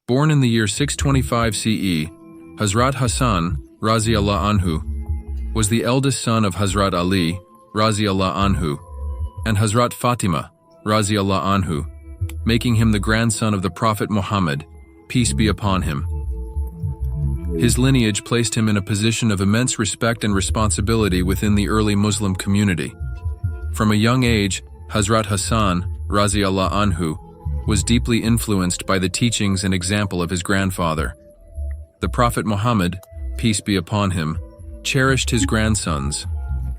Born in the year 625 CE, Hazrat Hassan R.A. was the eldest son of Hazrat Ali R.A. and Hazrat Fatima R.A., making him the grandson of the Prophet Muhammad, peace be upon him. His lineage placed him in a position of immense respect and responsibility within the early Muslim community. From a young age, Hazrat Hassan R.A. was deeply influenced by the teachings and example of his grandfather. The Prophet Muhammad, peace be upon him, cherished his grandsons,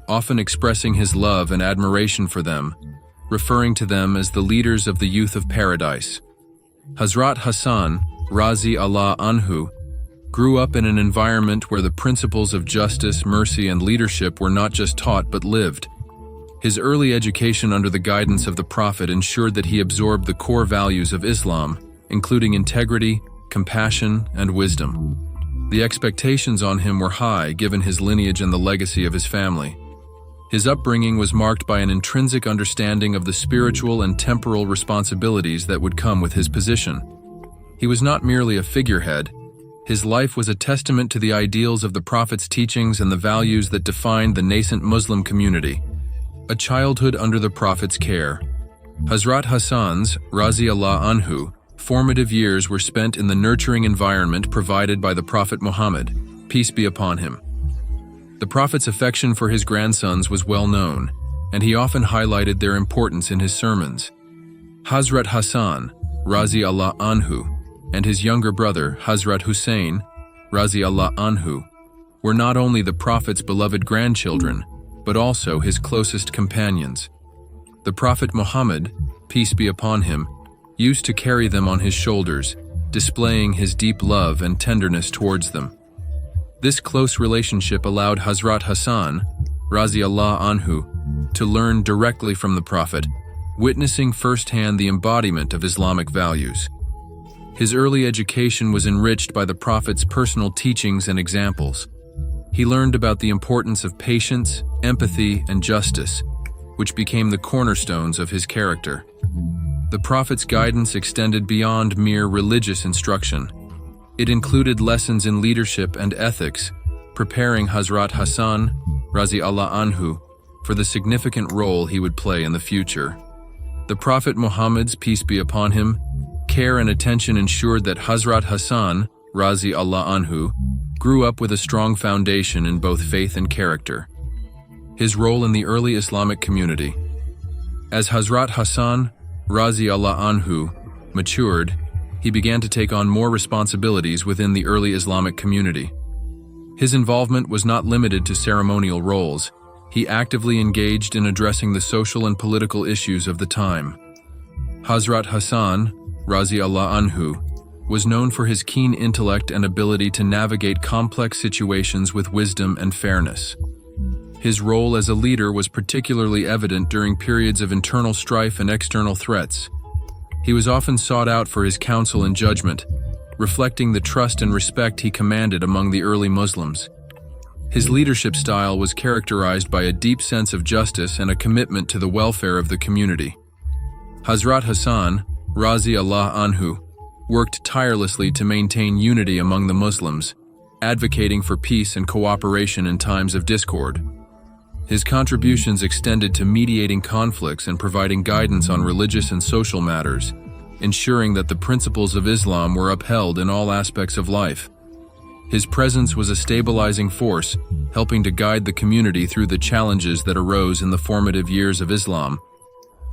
often expressing his love and admiration for them, referring to them as the leaders of the youth of paradise. Hazrat Hassan R.A. grew up in an environment where the principles of justice, mercy, and leadership were not just taught but lived. His early education under the guidance of the Prophet ensured that he absorbed the core values of Islam, including integrity, compassion, and wisdom. The expectations on him were high given his lineage and the legacy of his family. His upbringing was marked by an intrinsic understanding of the spiritual and temporal responsibilities that would come with his position. He was not merely a figurehead. His life was a testament to the ideals of the Prophet's teachings and the values that defined the nascent Muslim community. A childhood under the Prophet's care. Hazrat Hassan's R.A. formative years were spent in the nurturing environment provided by the Prophet Muhammad, peace be upon him. The Prophet's affection for his grandsons was well known, and he often highlighted their importance in his sermons. Hazrat Hassan R.A. and his younger brother Hazrat Hussein R.A. were not only the Prophet's beloved grandchildren, but also his closest companions. The Prophet Muhammad, peace be upon him, used to carry them on his shoulders, displaying his deep love and tenderness towards them. This close relationship allowed Hazrat Hassan R.A. to learn directly from the Prophet, witnessing firsthand the embodiment of Islamic values. His early education was enriched by the Prophet's personal teachings and examples. He learned about the importance of patience, empathy, and justice, which became the cornerstones of his character. The Prophet's guidance extended beyond mere religious instruction. It included lessons in leadership and ethics, preparing Hazrat Hassan R.A. for the significant role he would play in the future. The Prophet Muhammad's, peace be upon him, care and attention ensured that Hazrat Hassan R.A. grew up with a strong foundation in both faith and character. His role in the early Islamic community. As Hazrat Hassan R.A. matured, he began to take on more responsibilities within the early Islamic community. His involvement was not limited to ceremonial roles. He actively engaged in addressing the social and political issues of the time. Hazrat Hassan R.A. was known for his keen intellect and ability to navigate complex situations with wisdom and fairness. His role as a leader was particularly evident during periods of internal strife and external threats. He was often sought out for his counsel and judgment, reflecting the trust and respect he commanded among the early Muslims. His leadership style was characterized by a deep sense of justice and a commitment to the welfare of the community. Hazrat Hassan R.A. worked tirelessly to maintain unity among the Muslims, advocating for peace and cooperation in times of discord. His contributions extended to mediating conflicts and providing guidance on religious and social matters, ensuring that the principles of Islam were upheld in all aspects of life. His presence was a stabilizing force, helping to guide the community through the challenges that arose in the formative years of Islam.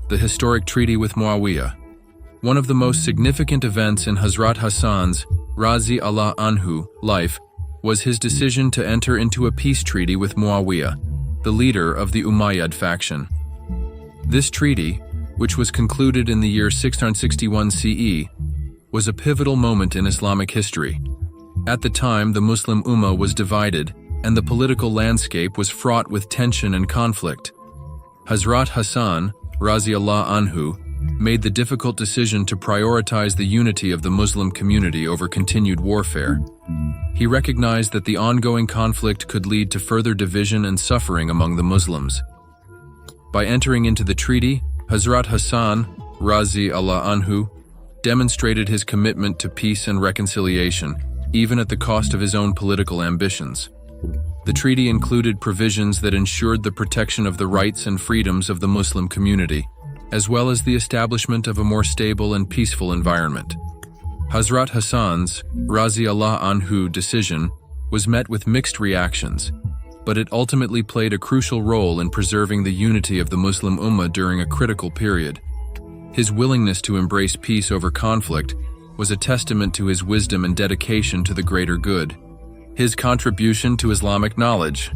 The historic treaty with Muawiyah. One of the most significant events in Hazrat Hassan's R.A. life was his decision to enter into a peace treaty with Muawiyah, the leader of the Umayyad faction. This treaty, which was concluded in the year 661 CE, was a pivotal moment in Islamic history. At the time, the Muslim Ummah was divided, and the political landscape was fraught with tension and conflict. Hazrat Hassan R.A. made the difficult decision to prioritize the unity of the Muslim community over continued warfare. He recognized that the ongoing conflict could lead to further division and suffering among the Muslims. By entering into the treaty, Hazrat Hassan R.A. demonstrated his commitment to peace and reconciliation, even at the cost of his own political ambitions. The treaty included provisions that ensured the protection of the rights and freedoms of the Muslim community, as well as the establishment of a more stable and peaceful environment. Hazrat Hassan's Radiallahu Anhu decision was met with mixed reactions, but it ultimately played a crucial role in preserving the unity of the Muslim Ummah during a critical period. His willingness to embrace peace over conflict was a testament to his wisdom and dedication to the greater good. His contribution to Islamic knowledge.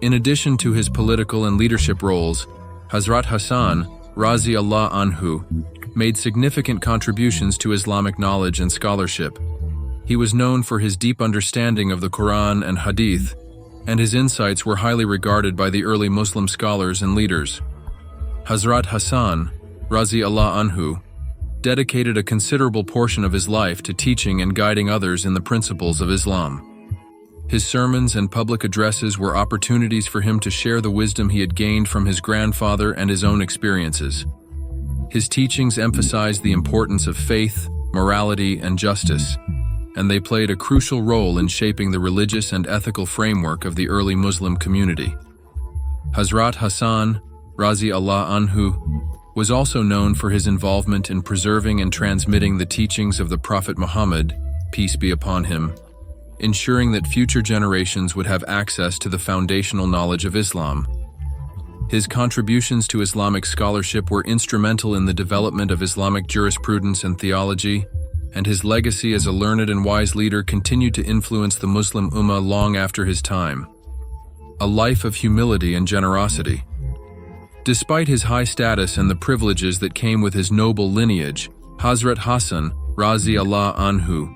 In addition to his political and leadership roles, Hazrat Hassan Radiallahu Anhu made significant contributions to Islamic knowledge and scholarship. He was known for his deep understanding of the Quran and hadith, and his insights were highly regarded by the early Muslim scholars and leaders. Hazrat Hassan Radiallahu Anhu dedicated a considerable portion of his life to teaching and guiding others in the principles of Islam. His sermons and public addresses were opportunities for him to share the wisdom he had gained from his grandfather and his own experiences. His teachings emphasized the importance of faith, morality, and justice, and they played a crucial role in shaping the religious and ethical framework of the early Muslim community. Hazrat Hassan Radiallahu Anhu was also known for his involvement in preserving and transmitting the teachings of the Prophet Muhammad, peace be upon him, ensuring that future generations would have access to the foundational knowledge of Islam. His contributions to Islamic scholarship were instrumental in the development of Islamic jurisprudence and theology, and his legacy as a learned and wise leader continued to influence the Muslim Ummah long after his time. A life of humility and generosity. Despite his high status and the privileges that came with his noble lineage, Hazrat Hassan Radiallahu Anhu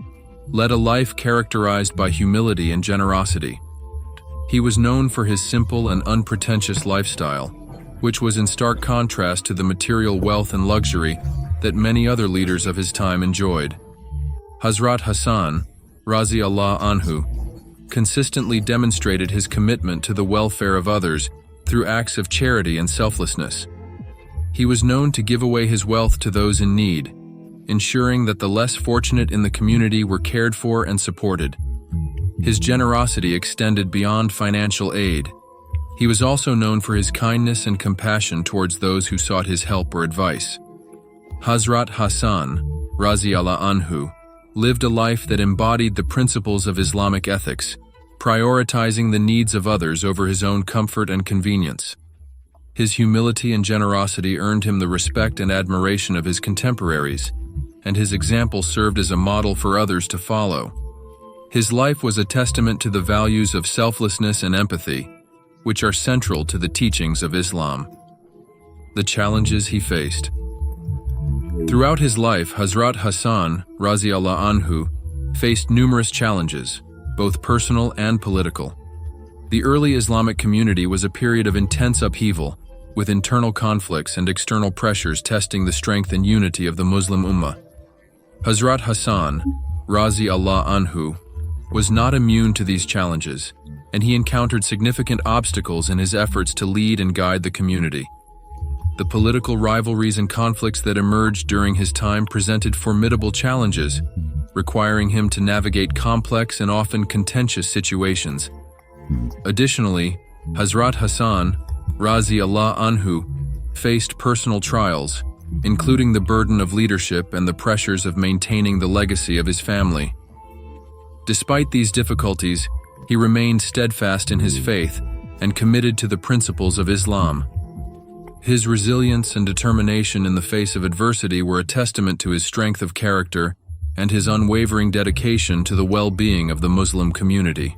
led a life characterized by humility and generosity. He was known for his simple and unpretentious lifestyle, which was in stark contrast to the material wealth and luxury that many other leaders of his time enjoyed. Hazrat Hassan Radiallahu Anhu consistently demonstrated his commitment to the welfare of others through acts of charity and selflessness. He was known to give away his wealth to those in need, ensuring that the less fortunate in the community were cared for and supported. His generosity extended beyond financial aid. He was also known for his kindness and compassion towards those who sought his help or advice. Hazrat Hassan Radiallahu Anhu lived a life that embodied the principles of Islamic ethics, prioritizing the needs of others over his own comfort and convenience. His humility and generosity earned him the respect and admiration of his contemporaries, and his example served as a model for others to follow. His life was a testament to the values of selflessness and empathy, which are central to the teachings of Islam. The challenges he faced. Throughout his life, Hazrat Hassan Radiallahu Anhu faced numerous challenges, both personal and political. The early Islamic community was a period of intense upheaval, with internal conflicts and external pressures testing the strength and unity of the Muslim Ummah. Hazrat Hassan Radiallahu Anhu was not immune to these challenges, and he encountered significant obstacles in his efforts to lead and guide the community. The political rivalries and conflicts that emerged during his time presented formidable challenges, requiring him to navigate complex and often contentious situations. Additionally, Hazrat Hassan Radiallahu Anhu faced personal trials, including the burden of leadership and the pressures of maintaining the legacy of his family. Despite these difficulties, he remained steadfast in his faith and committed to the principles of Islam. His resilience and determination in the face of adversity were a testament to his strength of character and his unwavering dedication to the well-being of the Muslim community.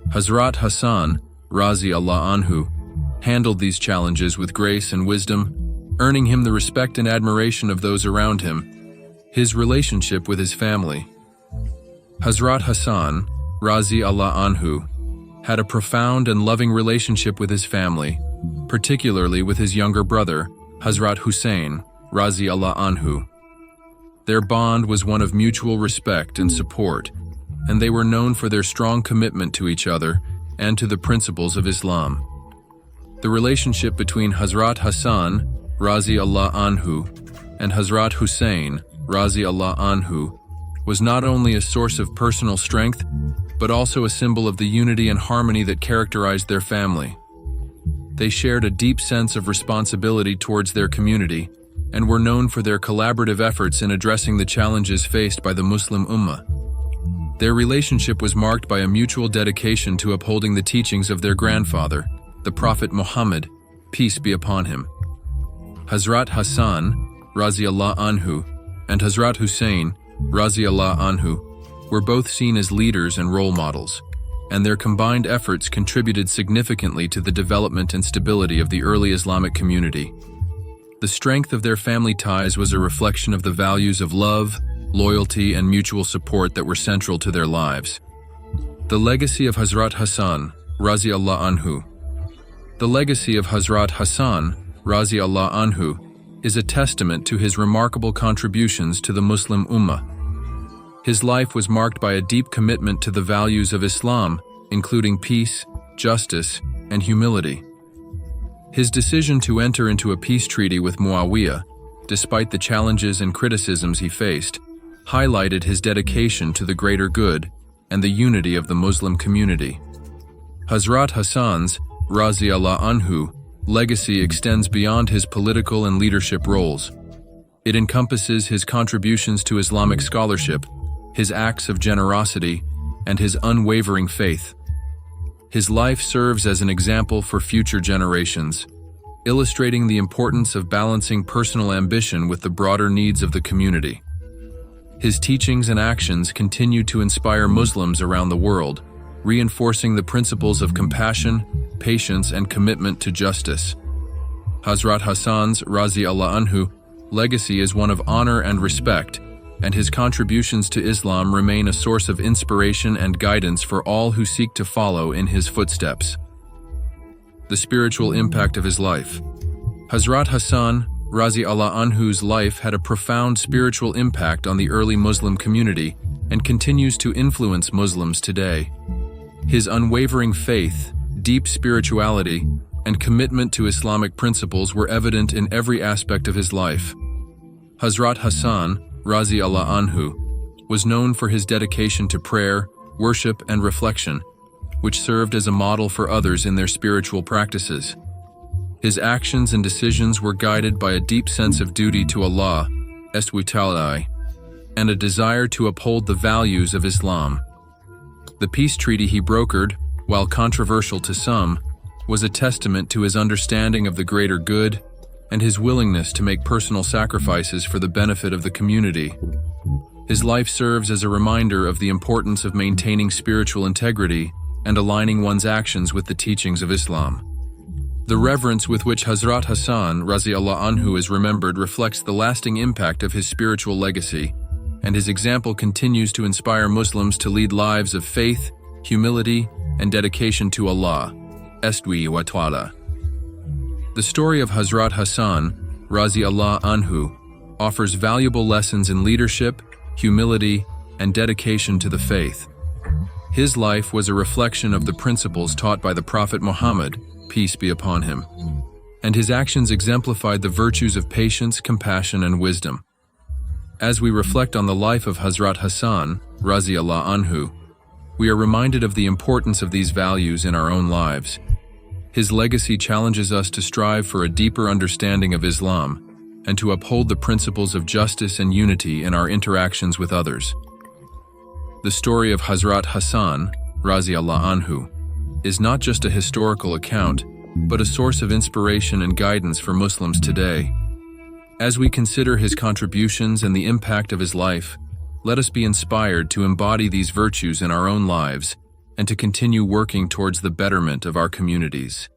Hazrat Hassan Radiallahu Anhu handled these challenges with grace and wisdom, earning him the respect and admiration of those around him. His relationship with his family. Hazrat Hassan Radiallahu Anhu had a profound and loving relationship with his family, particularly with his younger brother, Hazrat Hussein Radiallahu Anhu. Their bond was one of mutual respect and support, and they were known for their strong commitment to each other and to the principles of Islam. The relationship between Hazrat Hassan Radiallahu Anhu and Hazrat Hussain, Razi Allah Anhu, was not only a source of personal strength, but also a symbol of the unity and harmony that characterized their family. They shared a deep sense of responsibility towards their community and were known for their collaborative efforts in addressing the challenges faced by the Muslim Ummah. Their relationship was marked by a mutual dedication to upholding the teachings of their grandfather, the Prophet Muhammad, peace be upon him. Hazrat Hassan, Razi Allah Anhu, and Hazrat Hussain, Razi Allah Anhu, were both seen as leaders and role models, and their combined efforts contributed significantly to the development and stability of the early Islamic community. The strength of their family ties was a reflection of the values of love, loyalty, and mutual support that were central to their lives. The legacy of Hazrat Hassan, Razi Allah Anhu. The legacy of Hazrat Hassan, Razi Allah Anhu, is a testament to his remarkable contributions to the Muslim Ummah. His life was marked by a deep commitment to the values of Islam, including peace, justice, and humility. His decision to enter into a peace treaty with Muawiyah, despite the challenges and criticisms he faced, highlighted his dedication to the greater good and the unity of the Muslim community. Hazrat Hassan's, Razi Allah Anhu, legacy extends beyond his political and leadership roles. It encompasses his contributions to Islamic scholarship, his acts of generosity, and his unwavering faith. His life serves as an example for future generations, illustrating the importance of balancing personal ambition with the broader needs of the community. His teachings and actions continue to inspire Muslims around the world, reinforcing the principles of compassion, patience, and commitment to justice. Hazrat Hassan's, Razi Allah Anhu, legacy is one of honor and respect, and his contributions to Islam remain a source of inspiration and guidance for all who seek to follow in his footsteps. The spiritual impact of his life. Hazrat Hassan, Razi Allah Anhu's life had a profound spiritual impact on the early Muslim community and continues to influence Muslims today. His unwavering faith, deep spirituality, and commitment to Islamic principles were evident in every aspect of his life. Hazrat Hassan, Razi Allah Anhu, was known for his dedication to prayer, worship, and reflection, which served as a model for others in their spiritual practices. His actions and decisions were guided by a deep sense of duty to Allah, and a desire to uphold the values of Islam. The peace treaty he brokered, while controversial to some, was a testament to his understanding of the greater good and his willingness to make personal sacrifices for the benefit of the community. His life serves as a reminder of the importance of maintaining spiritual integrity and aligning one's actions with the teachings of Islam. The reverence with which Hazrat Hassan, Razi Allah Anhu, is remembered reflects the lasting impact of his spiritual legacy, and his example continues to inspire Muslims to lead lives of faith, humility, and dedication to Allah. The story of Hazrat Hassan, Razi Allah Anhu, offers valuable lessons in leadership, humility, and dedication to the faith. His life was a reflection of the principles taught by the Prophet Muhammad, peace be upon him, and his actions exemplified the virtues of patience, compassion, and wisdom. As we reflect on the life of Hazrat Hassan, Razi Allah Anhu, we are reminded of the importance of these values in our own lives. His legacy challenges us to strive for a deeper understanding of Islam and to uphold the principles of justice and unity in our interactions with others. The story of Hazrat Hassan, Razi Allah Anhu, is not just a historical account, but a source of inspiration and guidance for Muslims today. As we consider his contributions and the impact of his life, let us be inspired to embody these virtues in our own lives and to continue working towards the betterment of our communities.